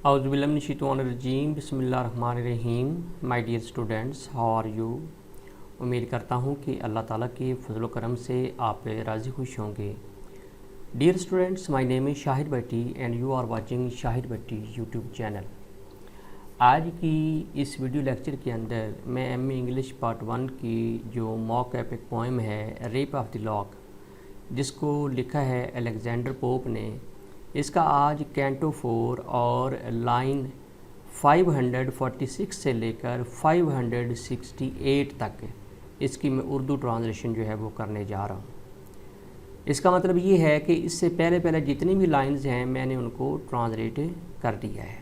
औज़ुबिल्लाहिमिनश्शैतानिर्रजीम बिस्मिल्लाहिर्रहमानिर्रहीम। My dear students, how are you. उम्मीद करता हूँ कि अल्लाह ताला के फजल करम से आप राज़ी खुश होंगे। Dear students, my name is Shahid Bhatti and you are watching Shahid Bhatti YouTube channel. आज की इस वीडियो लेक्चर के अंदर मैं एमए इंग्लिश पार्ट 1 की जो मॉक एपिक पोएम है रेप ऑफ द लॉक, जिसको लिखा है अलेक्जेंडर पोप ने, इसका आज कैंटो 4 और लाइन 546 से लेकर 568 तक इसकी मैं उर्दू ट्रांसलेशन जो है वो करने जा रहा हूँ। इसका मतलब ये है कि इससे पहले जितनी भी लाइंस हैं मैंने उनको ट्रांसलेट कर दिया है।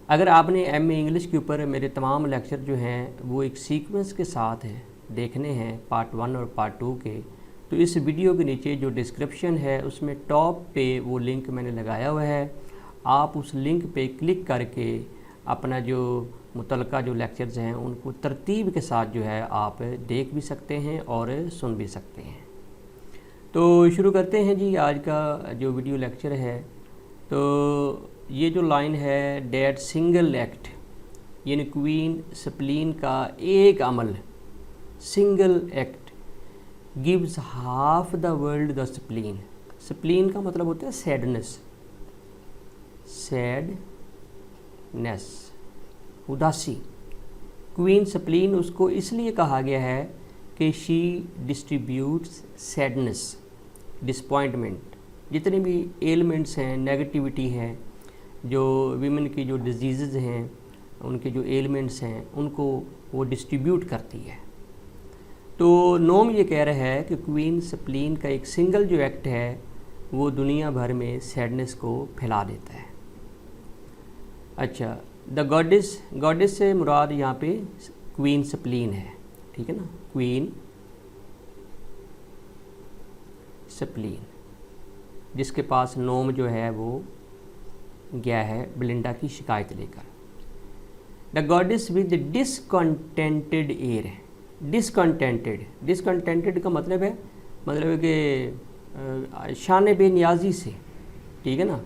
अगर आपने एमए इंग्लिश के ऊपर मेरे तमाम लेक्चर जो हैं वो एक सीक्वेंस के साथ हैं देखने हैं, पार्ट 1 और पार्ट 2 के, तो इस वीडियो के नीचे जो डिस्क्रिप्शन है उसमें टॉप पे वो लिंक मैंने लगाया हुआ है। आप उस लिंक पे क्लिक करके अपना जो मुतलका जो लेक्चर्स हैं उनको तरतीब के साथ जो है आप देख भी सकते हैं और सुन भी सकते हैं। तो शुरू करते हैं जी आज का जो वीडियो लेक्चर है। तो ये जो लाइन है, डैट सिंगल एक्ट यानी क्वीन स्प्लीन का एक अमल, single act gives half the world the spleen. Spleen का मतलब होता है सैडनेस, सैडनेस, उदासी। क्वीन स्प्लीन उसको इसलिए कहा गया है कि शी डिस्ट्रीब्यूट्स सैडनेस, डिसपॉइंटमेंट, जितने भी एलिमेंट्स हैं, नेगेटिविटी है, जो वीमेन की जो डिजीज़ हैं उनके जो एलिमेंट्स हैं उनको वो डिस्ट्रीब्यूट करती है। तो नोम ये कह रहा है कि क्वीन स्प्लीन का एक सिंगल जो एक्ट है वो दुनिया भर में सैडनेस को फैला देता है। अच्छा, द गॉडेस से मुराद यहाँ पे क्वीन स्प्लीन है, ठीक है ना, क्वीन स्प्लीन, जिसके पास नोम जो है वो गया है बेलिंडा की शिकायत लेकर। The goddess with discontented air है। डिसकंटेंटेड का मतलब है कि शान बेनियाजी से, ठीक है ना,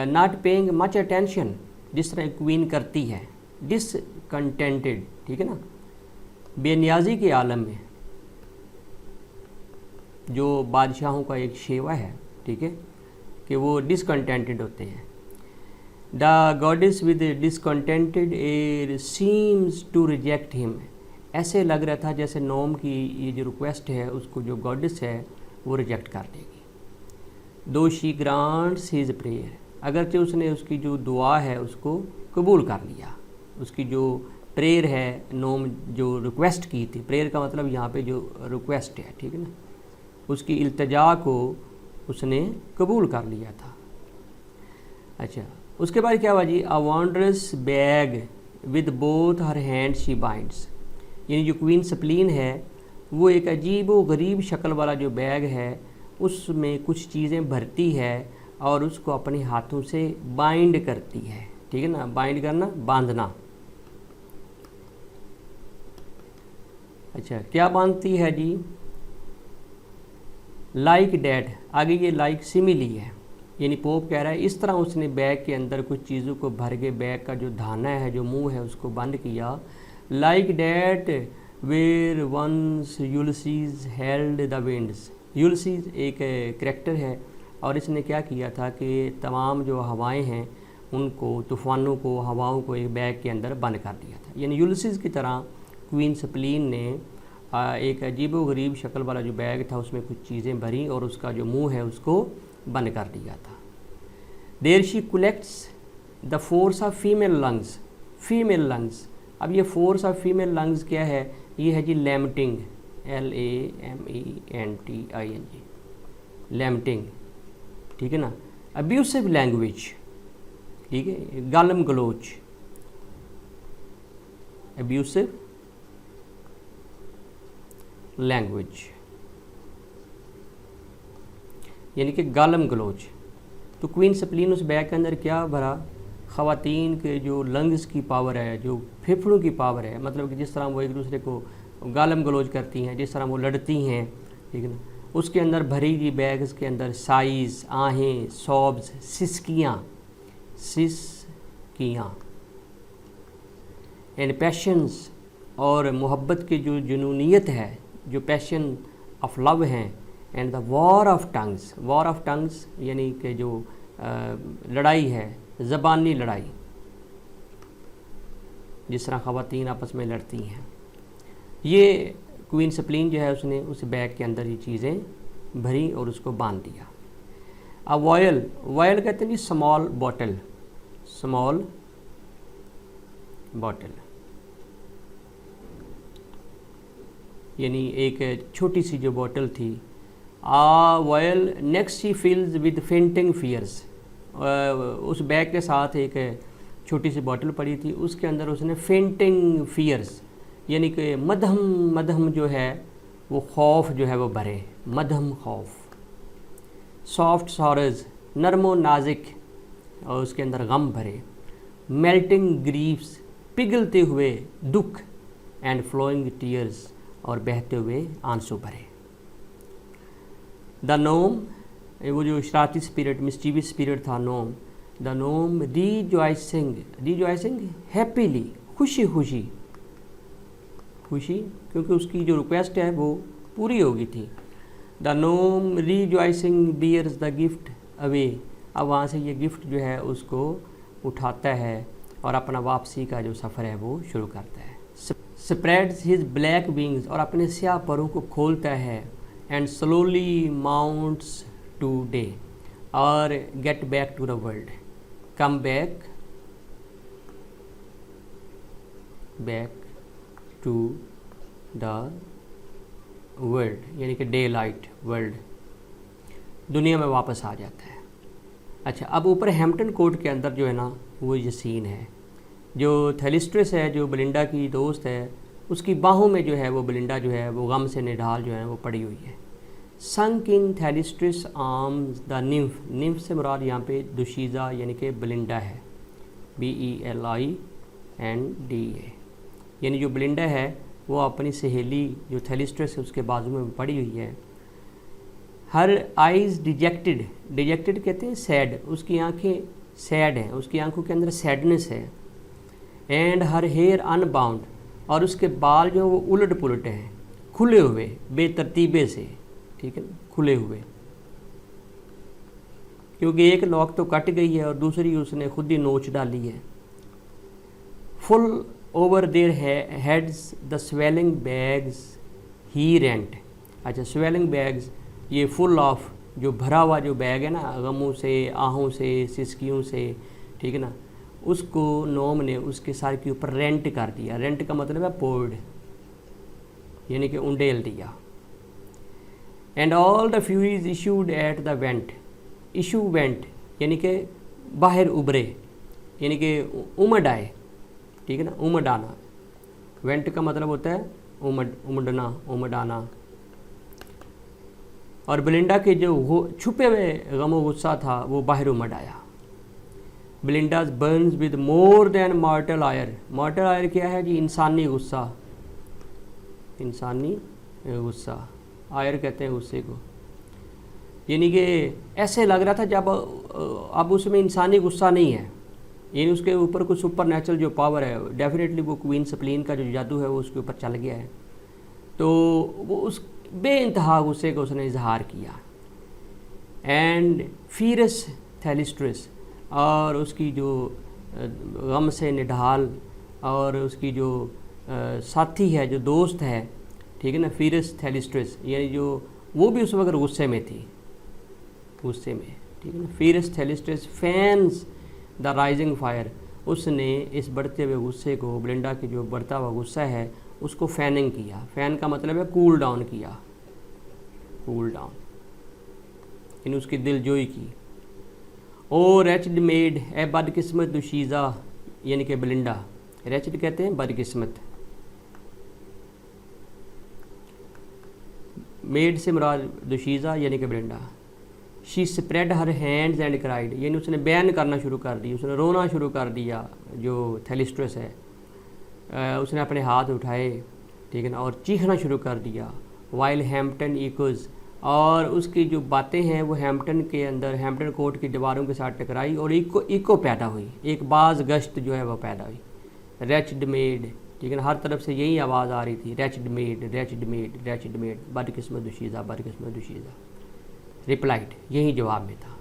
नॉट पेइंग मच अटेंशन, जिस तरह क्वीन करती है। डिसकंटेंटेड, ठीक है ना, बेनियाजी के आलम में, जो बादशाहों का एक शेवा है, ठीक है, कि वो डिसकंटेंटेड होते हैं। The goddess with discontented air seems to reject him. ऐसे लग रहा था जैसे नोम की ये जो रिक्वेस्ट है उसको जो गॉडेस है वो रिजेक्ट कर देगी। दो शी ग्रांट्स हिज प्रेयर, अगरचे उसने उसकी जो दुआ है उसको कबूल कर लिया। उसकी जो प्रेयर है, नोम जो रिक्वेस्ट की थी, प्रेयर का मतलब यहाँ पे जो रिक्वेस्ट है, ठीक है ना, उसकी इल्तिजा को उसने कबूल कर लिया था। अच्छा, उसके बाद क्या हुआ जी, a wondrous bag with both her hand she binds, यानी जो क्वीन स्प्लीन है वो एक अजीब व गरीब शक्ल वाला जो बैग है उसमें कुछ चीज़ें भरती है और उसको अपने हाथों से बाइंड करती है, ठीक है ना, बाइंड करना, बांधना। अच्छा, क्या बांधती है जी, लाइक डैट, आगे ये लाइक सिमिली है, यानी पोप कह रहा है इस तरह उसने बैग के अंदर कुछ चीज़ों को भर के बैग का जो धाना है, जो मुंह है, उसको बंद किया। Like that where once Ulysses held the winds. Ulysses एक करैक्टर है और इसने क्या किया था कि तमाम जो हवाएं हैं उनको, तूफ़ानों को, हवाओं को एक बैग के अंदर बंद कर दिया था। यानी यूलिसीज की तरह क्वीन स्प्लीन ने एक अजीब व गरीब शक्ल वाला जो बैग था उसमें कुछ चीज़ें भरी और उसका जो मुंह है उसको बंद कर दिया था। There she collects the force of female lungs. Female lungs, अब ये फोर्स ऑफ फीमेल लंग्स क्या है, ये है जी लैम्टिंग, LAMENTING, लैम्टिंग, ठीक है ना। अब्यूसिव लैंग्वेज, ठीक है, गालम गलोच, अब्यूसिव लैंग्वेज यानी कि गालम गलोच। तो क्वीन स्प्लीन उस बैग के अंदर क्या भरा, ख़वातीन के जो लंग्स की पावर है, जो फेफड़ों की पावर है, मतलब कि जिस तरह वो एक दूसरे को गालम गलोच करती हैं, जिस तरह वो लड़ती हैं, ठीक है ना, उसके अंदर भरी हुई बैग्स के अंदर साइज़, आहें, सॉब्स, सिसकियाँ, सिस कियाँ। एंड पैशंस, और मोहब्बत की जो जुनूनियत है, जो पैशन ऑफ लव हैं। And the war of tongues, war of tongues यानी कि जो लड़ाई है, ज़बानी लड़ाई, जिस तरह ख़वातीन आपस में लड़ती हैं। ये क्वीन सप्लीन जो है उसने उस बैग के अंदर ये चीज़ें भरी और उसको बांध दिया। अब वॉयल, वॉयल कहते हैं जी स्मॉल बॉटल, स्मॉल बॉटल यानी एक छोटी सी जो बॉटल थी। Vial next she feels with fainting fears, उस बैग के साथ एक छोटी सी बॉटल पड़ी थी, उसके अंदर उसने फेंटिंग फियर्स यानी कि मध्यम मध्यम जो है वो खौफ जो है वो भरे, मध्यम खौफ। सॉफ्ट सॉरज, नरमो नाजिक, और उसके अंदर गम भरे। मेल्टिंग ग्रीफ्स, पिघलते हुए दुख। एंड फ्लोइंग टीयर्स, और बहते हुए आंसू भरे। द नोम, वो जो शरारती स्पिरिट, मिस्चीवियस स्पिरिट था gnome, the gnome rejoicing, rejoicing happily, खुशी खुशी खुशी, क्योंकि उसकी जो रिक्वेस्ट है वो पूरी हो गई थी। The gnome rejoicing bears the gift away, अब वहाँ से ये गिफ्ट जो है उसको उठाता है और अपना वापसी का जो सफ़र है वो शुरू करता है। स्प्रेड्स हिज ब्लैक विंग्स, और अपने स्याह परों को खोलता है। And slowly mounts to day, और get back to the world, come back, back to the world यानी कि डे लाइट वर्ल्ड, दुनिया में वापस आ जाता है। अच्छा, अब ऊपर हैम्पटन कोर्ट के अंदर जो है ना वो ये सीन है, जो थेलिस्ट्रिस है, जो बेलिंडा की दोस्त है, उसकी बाहों में जो है वो बेलिंडा जो है वो गम से निढाल जो है वो पड़ी हुई है। संक इन थेलिस्ट्रिस आर्म्स द निम्फ, निम्फ से मुराद यहाँ पे दुशीज़ा यानी कि बेलिंडा है, BELINDA, यानी जो बेलिंडा है वो अपनी सहेली जो थेलिस्ट्रिस है उसके बाजू में पड़ी हुई है। हर आइज़ डिजेक्टेड, डिजेक्टेड कहते हैं सैड, उसकी आंखें सैड हैं, उसकी आंखों के अंदर सैडनेस है। एंड हर हेयर अनबाउंड, और उसके बाल जो वो उलट पुलट हैं, खुले हुए बेतरतीबे से, ठीक है ना, खुले हुए, क्योंकि एक लॉक तो कट गई है और दूसरी उसने खुद ही नोच डाली है। Full over their heads the swelling bags he rent, अच्छा स्वेलिंग बैग्स ये फुल ऑफ, जो भरा हुआ जो बैग है ना गमों से, आहों से, सिसकियों से, ठीक है ना, उसको नोम ने उसके सर के ऊपर रेंट कर दिया। रेंट का मतलब है पोर्ड, यानी कि उंडेल दिया। And all the Furies issued at the went, issue went यानी कि बाहर उभरे, यानी कि उमड़ आए, ठीक है ना, उमड़ आना। वेंट का मतलब होता है उमड़ना, उमड़ आना। और बेलिंडा के जो छुपे हुए गमो गुस्सा था वो बाहर उमड़ आया। Belinda's burns with more than mortal ire, mortal ire क्या है जी? इंसानी गुस्सा, इंसानी गुस्सा, आयर कहते हैं गुस्से को। यानी कि ऐसे लग रहा था जब अब उसमें इंसानी गुस्सा नहीं है, यानी उसके ऊपर कुछ सुपर नेचुरल जो पावर है, डेफिनेटली वो क्वीन सप्लीन का जो जादू है वो उसके ऊपर चल गया है। तो वो उस बेइंतहा गुस्से को उसने इजहार किया। एंड फीरस थेलिस्ट्रिस, और उसकी जो गम से निढाल और उसकी जो साथी है, जो दोस्त है, ठीक है ना, फीरस थेलिस्ट्रिस, यानी जो वो भी उस वक्त गुस्से में थी, गुस्से में, ठीक है ना। Fierce Thalestris fans the rising fire, उसने इस बढ़ते हुए गुस्से को, बेलिंडा की जो बढ़ता हुआ गुस्सा है उसको फैनिंग किया। फैन का मतलब है कूल डाउन किया, कूल डाउन, यानी उसकी दिलजोई की। ओ रेचड मेड ए बदकिस्मत दुशीज़ा, यानी कि बेलिंडा, रेचड कहते हैं बदकिस्मत, मेड से मुराद दुशीज़ा यानी कि Belinda. She spread her hands and cried, यानी उसने बैन करना शुरू कर दी, उसने रोना शुरू कर दिया। जो थेलिस्ट्रिस है उसने अपने हाथ उठाए, ठीक है ना, और चीखना शुरू कर दिया। वाइल हैम्पटन इकोज, और उसकी जो बातें हैं वो हैम्पटन के अंदर हैम्पटन कोर्ट की दीवारों के साथ टकराई और इको पैदा हुई, एक बाज गश्त जो है वो पैदा हुई। रेचड मेड, ठीक है ना, हर तरफ से यही आवाज़ आ रही थी, रेचड मेड रेचड मेड रेचड मेड, बदकिस्मत दुशीज़ा बदकिस्मत दुशीज़ा। रिप्लाइड, यही जवाब में था।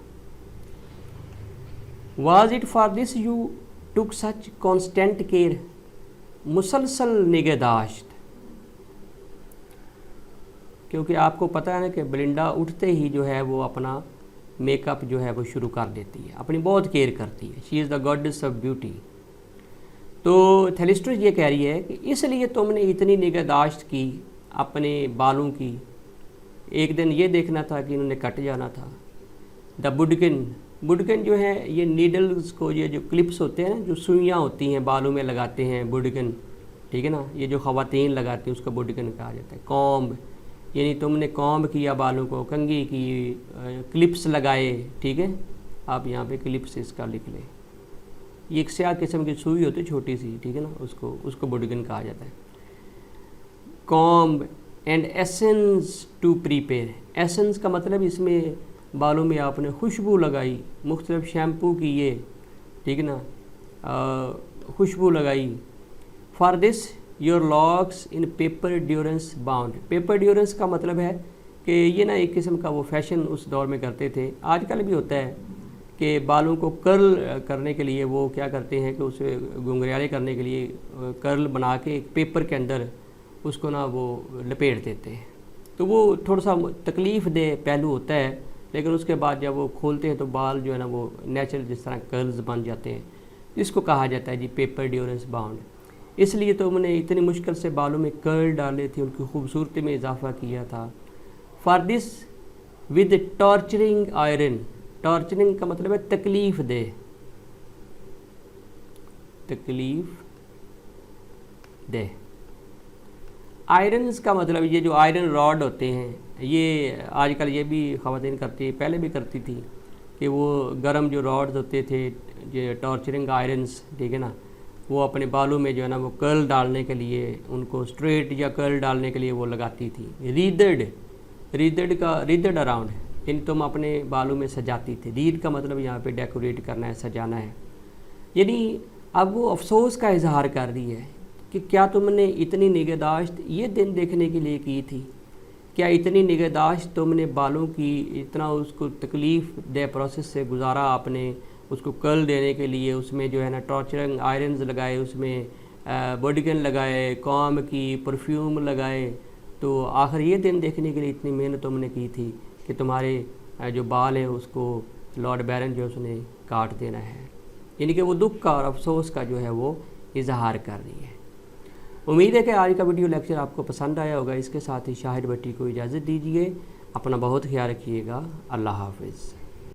Was it for this you took such constant care, मुसलसल निगहदाश्त। क्योंकि आपको पता है ना कि बेलिंडा उठते ही जो है वो अपना मेकअप जो है वो शुरू कर देती है, अपनी बहुत केयर करती है। She is the goddess of beauty. तो थेलिस्ट्रस ये कह रही है कि इसलिए तुमने इतनी निगहदाश्त की अपने बालों की, एक दिन ये देखना था कि इन्होंने कट जाना था। द बुडकिन, बुडकिन जो है ये नीडल्स को, ये जो क्लिप्स होते हैं ना, जो सुइयाँ होती हैं बालों में लगाते हैं, बुडकिन, ठीक है ना, ये जो ख़वातीन लगाती हैं उसको बुडकिन कहा जाता है। कॉम्ब, यानी तुमने कॉम्ब किया बालों को, कंघी की, क्लिप्स लगाए, ठीक है, आप यहाँ पे क्लिप्स इसका लिख लें। ये एक स्याह किस्म की सुई होती है छोटी सी, ठीक है ना, उसको बुडकिन कहा जाता है। Comb and essence to prepare, essence का मतलब इसमें बालों में आपने खुशबू लगाई, मुख्तलिफ शैम्पू किए, ठीक है ना, खुशबू लगाई। For this your locks in paper durance bound, paper durance का मतलब है कि ये ना एक किस्म का वो फैशन उस दौर में करते थे, आजकल भी होता है कि बालों को कर्ल करने के लिए वो क्या करते हैं कि उसे घुंघराले करने के लिए कर्ल बना के एक पेपर के अंदर उसको ना वो लपेट देते हैं। तो वो थोड़ा सा तकलीफ़ दे पहलू होता है, लेकिन उसके बाद जब वो खोलते हैं तो बाल जो है ना वो नेचुरल जिस तरह कर्ल्स बन जाते हैं। इसको कहा जाता है जी पेपर ड्यूरेंस बाउंड। इसलिए तो उन्होंने इतनी मुश्किल से बालों में कर्ल डाले थे, उनकी खूबसूरती में इजाफा किया था। For this with torturing iron, torturing का मतलब है तकलीफ़ दे, तकलीफ़ दे। आयरन्स का मतलब ये जो आयरन रॉड होते हैं, ये आजकल ये भी ख़वातीन करती है, पहले भी करती थी, कि वो गरम जो रॉड्स होते थे, ये टॉर्चरिंग आयरन्स, ठीक है ना, वो अपने बालों में जो है ना वो कर्ल डालने के लिए, उनको स्ट्रेट या कर्ल डालने के लिए वो लगाती थी। रीदड, रीदड अराउंड, यानी तुम अपने बालों में सजाती थी। रीड का मतलब यहाँ पे डेकोरेट करना है, सजाना है। यानी अब वो अफसोस का इजहार कर रही है कि क्या तुमने इतनी निगहदाश्त ये दिन देखने के लिए की थी, क्या इतनी निगहदाश्त तुमने बालों की, इतना उसको तकलीफ़ दे प्रोसेस से गुजारा आपने, उसको कर्ल देने के लिए उसमें जो है ना टॉर्चरिंग आयरन्स लगाए, उसमें बॉडीगन लगाए, कॉम्ब की, परफ्यूम लगाए, तो आखिर ये दिन देखने के लिए इतनी मेहनत तुमने की थी कि तुम्हारे जो बाल है उसको लॉर्ड बैरन जो उसने काट देना है। यानी कि वो दुख का और अफसोस का जो है वो इजहार कर रही है। उम्मीद है कि आज का वीडियो लेक्चर आपको पसंद आया होगा। इसके साथ ही शाहिद भट्टी को इजाज़त दीजिए। अपना बहुत ख्याल रखिएगा। अल्लाह हाफिज़।